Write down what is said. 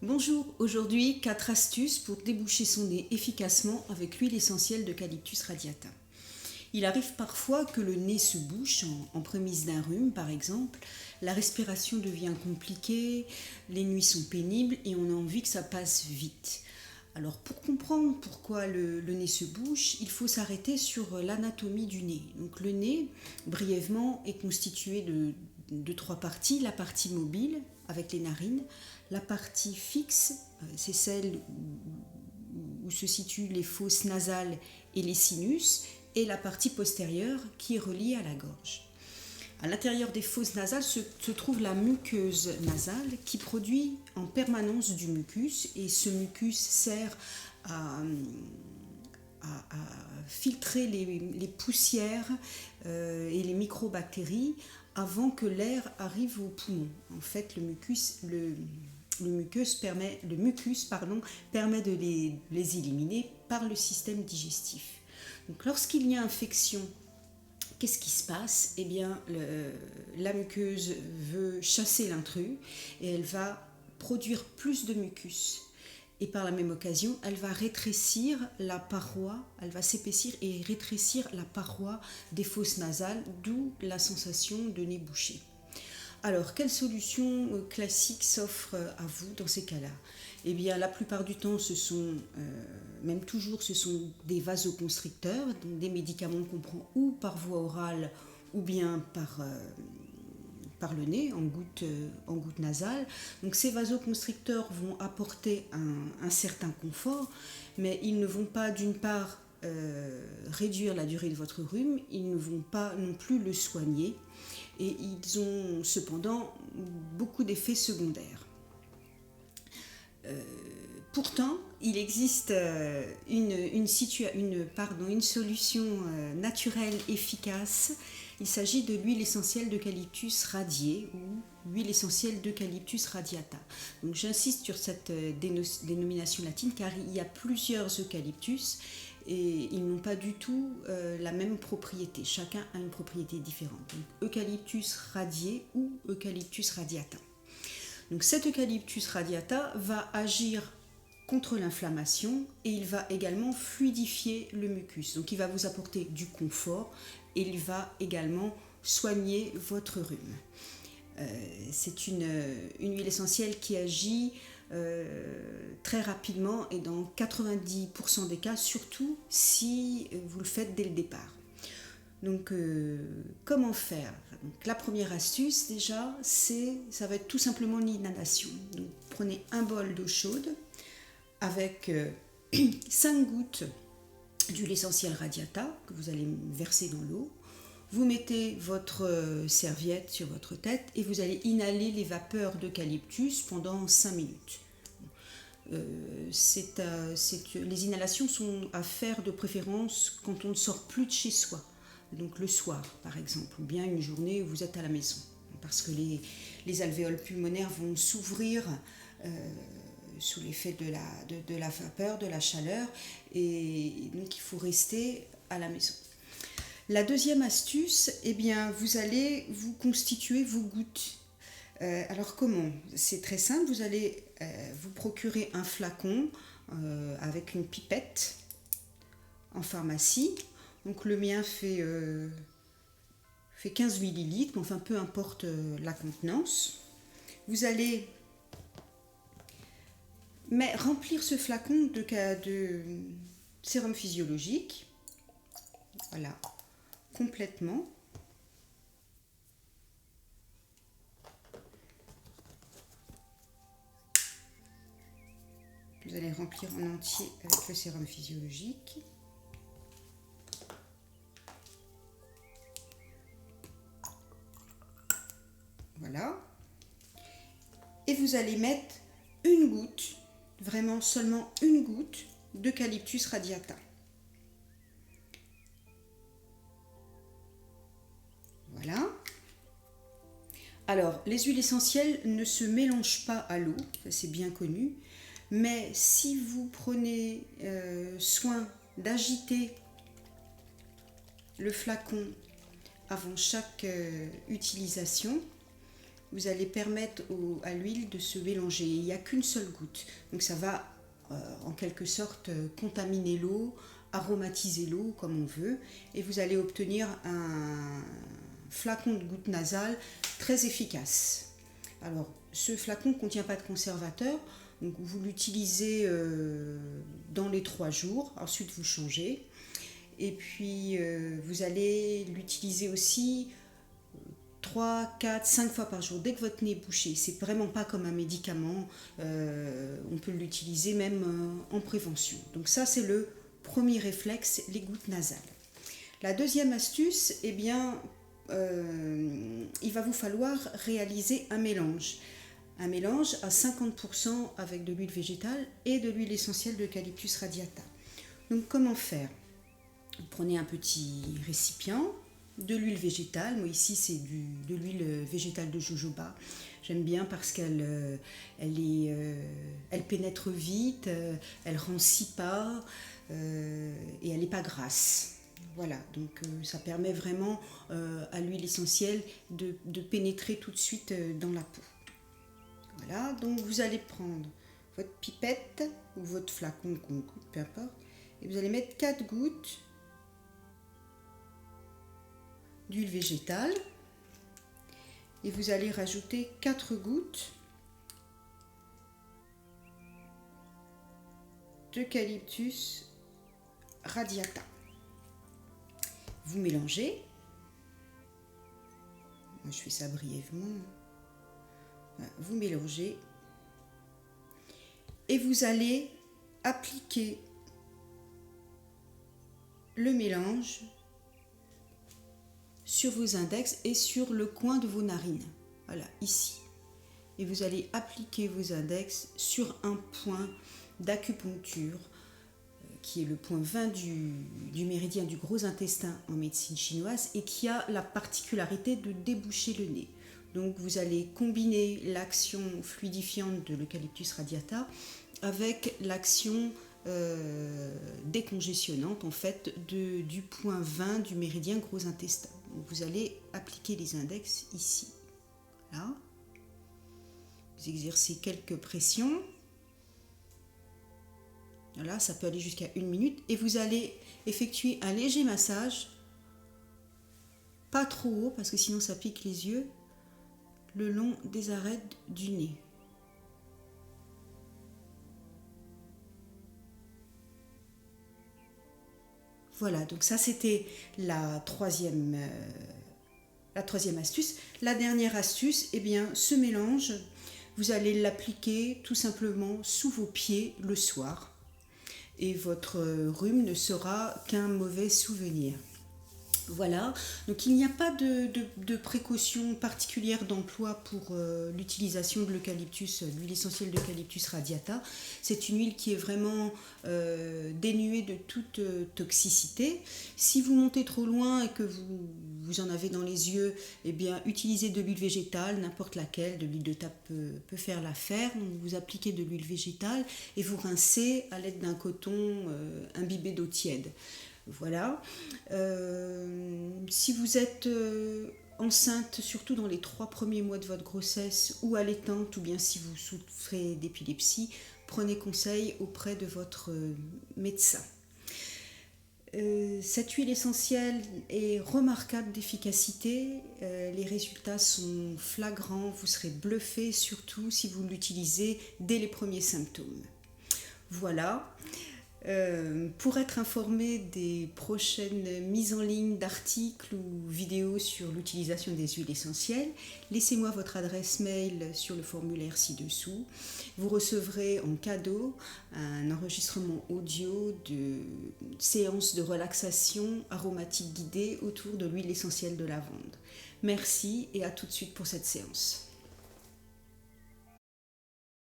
Bonjour, aujourd'hui 4 astuces pour déboucher son nez efficacement avec l'huile essentielle d'Eucalyptus radiata. Il arrive parfois que le nez se bouche en prémisse d'un rhume par exemple, la respiration devient compliquée, les nuits sont pénibles et on a envie que ça passe vite. Alors pour comprendre pourquoi le nez se bouche, il faut s'arrêter sur l'anatomie du nez. Donc le nez, brièvement, est constitué de 3 parties. La partie mobile, avec les narines, la partie fixe, c'est celle où se situent les fosses nasales et les sinus, et la partie postérieure qui est reliée à la gorge. À l'intérieur des fosses nasales se trouve la muqueuse nasale qui produit en permanence du mucus, et ce mucus sert à filtrer les poussières et les microbactéries avant que l'air arrive aux poumons. En fait, le mucus permet de les éliminer par le système digestif. Donc, lorsqu'il y a infection, qu'est-ce qui se passe? Eh bien, la muqueuse veut chasser l'intrus et elle va produire plus de mucus. Et par la même occasion, elle va rétrécir la paroi, elle va s'épaissir et rétrécir la paroi des fosses nasales, d'où la sensation de nez bouché. Alors, quelle solution classique s'offre à vous dans ces cas-là? Eh bien, la plupart du temps, même toujours, ce sont des vasoconstricteurs, donc des médicaments qu'on prend ou par voie orale ou bien par le nez, en gouttes nasales. Donc ces vasoconstricteurs vont apporter un certain confort, mais ils ne vont pas d'une part réduire la durée de votre rhume, ils ne vont pas non plus le soigner, et ils ont cependant beaucoup d'effets secondaires. Pourtant, il existe une solution naturelle efficace. Il s'agit de l'huile essentielle d'Eucalyptus radiée ou l'huile essentielle d'Eucalyptus radiata. Donc, j'insiste sur cette dénomination latine car il y a plusieurs eucalyptus et ils n'ont pas du tout la même propriété. Chacun a une propriété différente. Donc, Eucalyptus radié ou Eucalyptus radiata. Donc cet Eucalyptus radiata va agir contre l'inflammation et il va également fluidifier le mucus. Donc il va vous apporter du confort et il va également soigner votre rhume. C'est une huile essentielle qui agit très rapidement et dans 90% des cas, surtout si vous le faites dès le départ. Donc, comment faire? Donc, la première astuce, déjà, ça va être tout simplement l'inhalation. Donc, prenez un bol d'eau chaude avec 5 gouttes d'huile essentielle radiata que vous allez verser dans l'eau. Vous mettez votre serviette sur votre tête et vous allez inhaler les vapeurs d'eucalyptus pendant 5 minutes. Les inhalations sont à faire de préférence quand on ne sort plus de chez soi. Donc le soir par exemple, ou bien une journée où vous êtes à la maison, parce que les alvéoles pulmonaires vont s'ouvrir sous l'effet de la vapeur, de la chaleur, et donc il faut rester à la maison. La deuxième astuce, eh bien, vous allez vous constituer vos gouttes. Alors comment? C'est très simple, vous allez vous procurer un flacon avec une pipette en pharmacie. Donc le mien fait 15 millilitres, enfin peu importe la contenance. Vous allez remplir ce flacon de sérum physiologique, voilà, complètement. Vous allez remplir en entier avec le sérum physiologique. Voilà. Et vous allez mettre une goutte, vraiment seulement une goutte d'Eucalyptus radiata. Voilà. Alors, les huiles essentielles ne se mélangent pas à l'eau, ça c'est bien connu, mais si vous prenez soin d'agiter le flacon avant chaque utilisation, vous allez permettre à l'huile de se mélanger. Il n'y a qu'une seule goutte. Donc ça va en quelque sorte contaminer l'eau, aromatiser l'eau comme on veut. Et vous allez obtenir un flacon de goutte nasale très efficace. Alors ce flacon ne contient pas de conservateur. Donc vous l'utilisez dans les 3 jours. Ensuite vous changez. Et puis vous allez l'utiliser aussi 3, 4, 5 fois par jour, dès que votre nez est bouché. C'est vraiment pas comme un médicament, on peut l'utiliser même en prévention. Donc ça c'est le premier réflexe, les gouttes nasales. La deuxième astuce, eh bien, il va vous falloir réaliser un mélange. Un mélange à 50% avec de l'huile végétale et de l'huile essentielle d'Eucalyptus radiata. Donc comment faire? Vous prenez un petit récipient, de l'huile végétale. Moi ici c'est de l'huile végétale de jojoba. J'aime bien parce qu'elle elle pénètre vite, elle rancit pas et elle n'est pas grasse. Voilà, donc ça permet vraiment à l'huile essentielle de pénétrer tout de suite dans la peau. Voilà, donc vous allez prendre votre pipette ou votre flacon, peu importe, et vous allez mettre 4 gouttes d'huile végétale et vous allez rajouter 4 gouttes d'Eucalyptus radiata. Vous mélangez. Moi, je fais ça brièvement. Vous mélangez et vous allez appliquer le mélange sur vos index et sur le coin de vos narines. Voilà, ici. Et vous allez appliquer vos index sur un point d'acupuncture qui est le point 20 du méridien du gros intestin en médecine chinoise et qui a la particularité de déboucher le nez. Donc vous allez combiner l'action fluidifiante de l'Eucalyptus radiata avec l'action décongestionnante en fait du point 20 du méridien gros intestin. Donc vous allez appliquer les index ici. Là. Vous exercez quelques pressions. Voilà, ça peut aller jusqu'à 1 minute et vous allez effectuer un léger massage, pas trop haut parce que sinon ça pique les yeux, le long des arêtes du nez. Voilà, donc ça c'était la troisième astuce. La dernière astuce, eh bien, ce mélange, vous allez l'appliquer tout simplement sous vos pieds le soir. Et votre rhume ne sera qu'un mauvais souvenir. Voilà, donc il n'y a pas de précaution particulière d'emploi pour l'utilisation de l'eucalyptus, l'huile essentielle d'Eucalyptus radiata. C'est une huile qui est vraiment dénuée de toute toxicité. Si vous montez trop loin et que vous en avez dans les yeux, eh bien utilisez de l'huile végétale, n'importe laquelle, de l'huile de table peut faire l'affaire. Vous appliquez de l'huile végétale et vous rincez à l'aide d'un coton imbibé d'eau tiède. Voilà. Si vous êtes enceinte, surtout dans les 3 premiers mois de votre grossesse ou allaitante, ou bien si vous souffrez d'épilepsie, prenez conseil auprès de votre médecin. Cette huile essentielle est remarquable d'efficacité, les résultats sont flagrants, vous serez bluffé, surtout si vous l'utilisez dès les premiers symptômes. Voilà. Pour être informé des prochaines mises en ligne d'articles ou vidéos sur l'utilisation des huiles essentielles, laissez-moi votre adresse mail sur le formulaire ci-dessous. Vous recevrez en cadeau un enregistrement audio de séance de relaxation aromatique guidée autour de l'huile essentielle de lavande. Merci et à tout de suite pour cette séance.